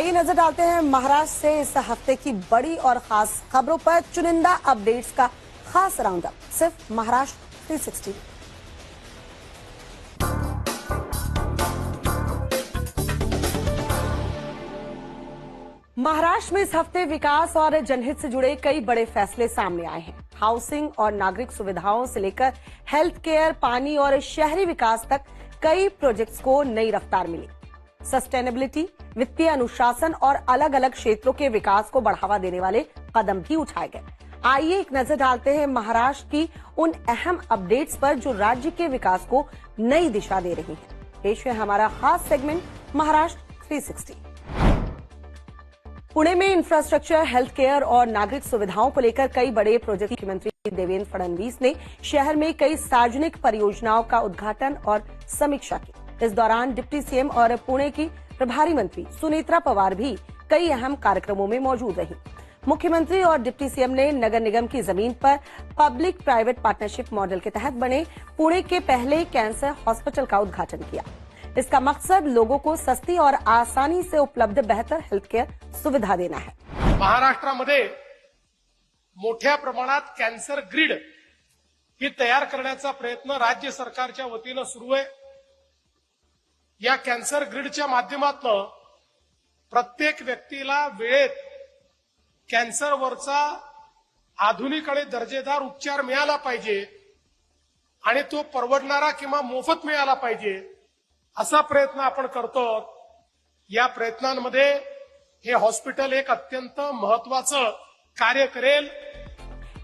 आइए नजर डालते हैं महाराष्ट्र से इस हफ्ते की बड़ी और खास खबरों पर। चुनिंदा अपडेट्स का खास राउंडअप सिर्फ महाराष्ट्र 360। महाराष्ट्र में इस हफ्ते विकास और जनहित से जुड़े कई बड़े फैसले सामने आए हैं। हाउसिंग और नागरिक सुविधाओं से लेकर हेल्थ केयर, पानी और शहरी विकास तक कई प्रोजेक्ट्स को नई रफ्तार मिली। सस्टेनेबिलिटी, वित्तीय अनुशासन और अलग अलग क्षेत्रों के विकास को बढ़ावा देने वाले कदम भी उठाए गए। आइए एक नजर डालते हैं महाराष्ट्र की उन अहम अपडेट्स पर जो राज्य के विकास को नई दिशा दे रही हैं। पेश है हमारा खास सेगमेंट महाराष्ट्र 360। पुणे में इंफ्रास्ट्रक्चर, हेल्थ केयर और नागरिक सुविधाओं को लेकर कई बड़े प्रोजेक्ट। मुख्यमंत्री देवेंद्र फडणवीस ने शहर में कई सार्वजनिक परियोजनाओं का उद्घाटन और समीक्षा की। इस दौरान डिप्टी सीएम और पुणे की प्रभारी मंत्री सुनेत्रा पवार भी कई अहम कार्यक्रमों में मौजूद रही। मुख्यमंत्री और डिप्टी सीएम ने नगर निगम की जमीन पर पब्लिक प्राइवेट पार्टनरशिप मॉडल के तहत बने पुणे के पहले कैंसर हॉस्पिटल का उद्घाटन किया। इसका मकसद लोगों को सस्ती और आसानी से उपलब्ध बेहतर हेल्थ केयर सुविधा देना है। महाराष्ट्रामध्ये मोठ्या प्रमाणात कॅन्सर ग्रीड ही तयार करण्याचा प्रयत्न राज्य सरकारच्या वतीनं सुरू आहे। या कॅन्सर ग्रीडच्या माध्यमातून प्रत्येक व्यक्तीला वेळेत कॅन्सरवरचा आधुनिक आणि दर्जेदार उपचार मिळाला पाहिजे आणि तो परवडणारा किंवा मोफत मिळाला पाहिजे असा प्रयत्न आपण करतो। या प्रयत्नांमध्ये हे हॉस्पिटल एक अत्यंत महत्वाचं कार्य करेल।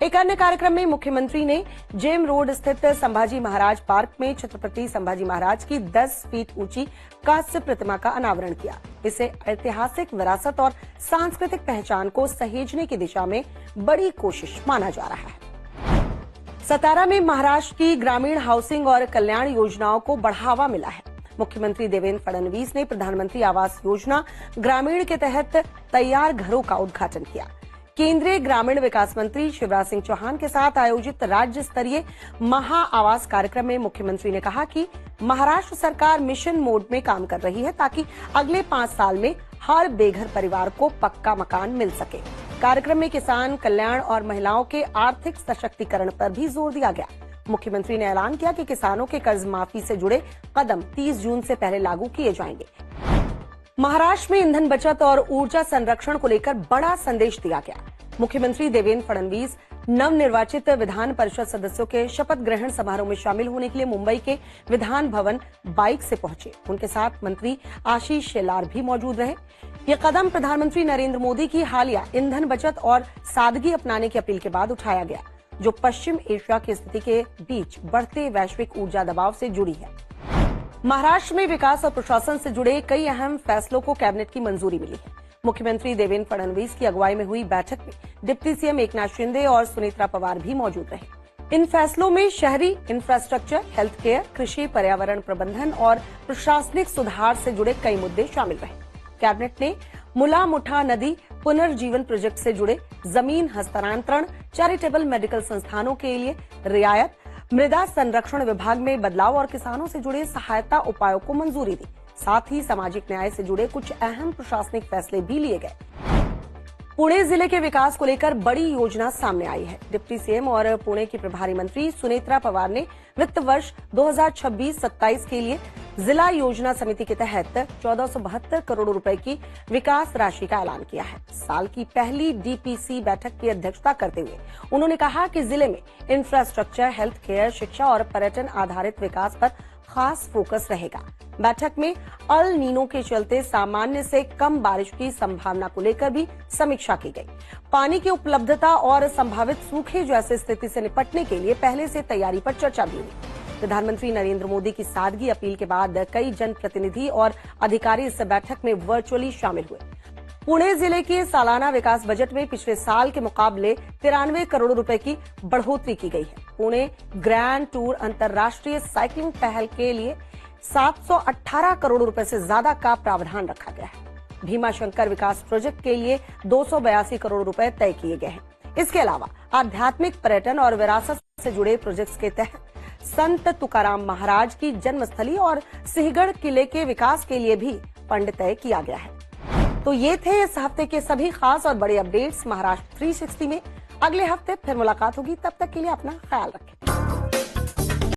एक अन्य कार्यक्रम में मुख्यमंत्री ने जेम रोड स्थित संभाजी महाराज पार्क में छत्रपति संभाजी महाराज की 10 फीट ऊंची कांस्य प्रतिमा का अनावरण किया। इसे ऐतिहासिक विरासत और सांस्कृतिक पहचान को सहेजने की दिशा में बड़ी कोशिश माना जा रहा है। सतारा में महाराष्ट्र की ग्रामीण हाउसिंग और कल्याण योजनाओं को बढ़ावा मिला है। मुख्यमंत्री देवेंद्र फडणवीस ने प्रधानमंत्री आवास योजना ग्रामीण के तहत तैयार घरों का उद्घाटन किया। केंद्रीय ग्रामीण विकास मंत्री शिवराज सिंह चौहान के साथ आयोजित राज्य स्तरीय महा आवास कार्यक्रम में मुख्यमंत्री ने कहा कि महाराष्ट्र सरकार मिशन मोड में काम कर रही है ताकि अगले 5 साल में हर बेघर परिवार को पक्का मकान मिल सके। कार्यक्रम में किसान कल्याण और महिलाओं के आर्थिक सशक्तिकरण पर भी जोर दिया गया। मुख्यमंत्री ने ऐलान किया कि किसानों के कर्ज माफी से जुड़े कदम 30 जून से पहले लागू किए जाएंगे। महाराष्ट्र में ईंधन बचत और ऊर्जा संरक्षण को लेकर बड़ा संदेश दिया गया। मुख्यमंत्री देवेंद्र फडणवीस नवनिर्वाचित विधान परिषद सदस्यों के शपथ ग्रहण समारोह में शामिल होने के लिए मुंबई के विधान भवन बाइक से पहुंचे। उनके साथ मंत्री आशीष शेलार भी मौजूद रहे। ये कदम प्रधानमंत्री नरेंद्र मोदी की हालिया ईंधन बचत और सादगी अपनाने की अपील के बाद उठाया गया, जो पश्चिम एशिया की स्थिति के बीच बढ़ते वैश्विक ऊर्जा दबाव से जुड़ी है। महाराष्ट्र में विकास और प्रशासन से जुड़े कई अहम फैसलों को कैबिनेट की मंजूरी मिली है। मुख्यमंत्री देवेंद्र फडणवीस की अगुवाई में हुई बैठक में डिप्टी सीएम एकनाथ शिंदे और सुनेत्रा पवार भी मौजूद रहे। इन फैसलों में शहरी इंफ्रास्ट्रक्चर, हेल्थ केयर, कृषि, पर्यावरण प्रबंधन और प्रशासनिक सुधार से जुड़े कई मुद्दे शामिल रहे। कैबिनेट ने मुला मुठा नदी पुनर्जीवन प्रोजेक्ट से जुड़े जमीन हस्तांतरण, चैरिटेबल मेडिकल संस्थानों के लिए रियायत, मृदा संरक्षण विभाग में बदलाव और किसानों से जुड़े सहायता उपायों को मंजूरी दी। साथ ही सामाजिक न्याय से जुड़े कुछ अहम प्रशासनिक फैसले भी लिए गए। पुणे जिले के विकास को लेकर बड़ी योजना सामने आई है। डिप्टी सीएम और पुणे की प्रभारी मंत्री सुनेत्रा पवार ने वित्त वर्ष 2026-27 के लिए जिला योजना समिति के तहत 1472 करोड़ रुपए की विकास राशि का ऐलान किया है। साल की पहली डीपीसी बैठक की अध्यक्षता करते हुए उन्होंने कहा कि जिले में इंफ्रास्ट्रक्चर, हेल्थ केयर, शिक्षा और पर्यटन आधारित विकास पर खास फोकस रहेगा। बैठक में अल नीनो के चलते सामान्य से कम बारिश की संभावना को लेकर भी समीक्षा की गई। पानी की उपलब्धता और संभावित सूखे जैसी स्थिति से निपटने के लिए पहले से तैयारी पर चर्चा भी हुई। प्रधानमंत्री नरेंद्र मोदी की सादगी अपील के बाद कई जनप्रतिनिधि और अधिकारी इस बैठक में वर्चुअली शामिल हुए। पुणे जिले के सालाना विकास बजट में पिछले साल के मुकाबले 93 करोड़ रुपए की बढ़ोतरी की गई है। पुणे ग्रैंड टूर अंतर्राष्ट्रीय साइकिलिंग पहल के लिए 718 करोड़ रुपए से ज्यादा का प्रावधान रखा गया है। भीमाशंकर विकास प्रोजेक्ट के लिए 282 करोड़ रुपए तय किए गए हैं। इसके अलावा आध्यात्मिक, पर्यटन और विरासत से जुड़े प्रोजेक्ट्स के तहत संत तुकाराम महाराज की जन्मस्थली और सिंहगढ़ किले के विकास के लिए भी फंड तय किया गया है। तो ये थे इस हफ्ते के सभी खास और बड़े अपडेट्स महाराष्ट्र 360 में। अगले हफ्ते फिर मुलाकात होगी, तब तक के लिए अपना ख्याल रखें।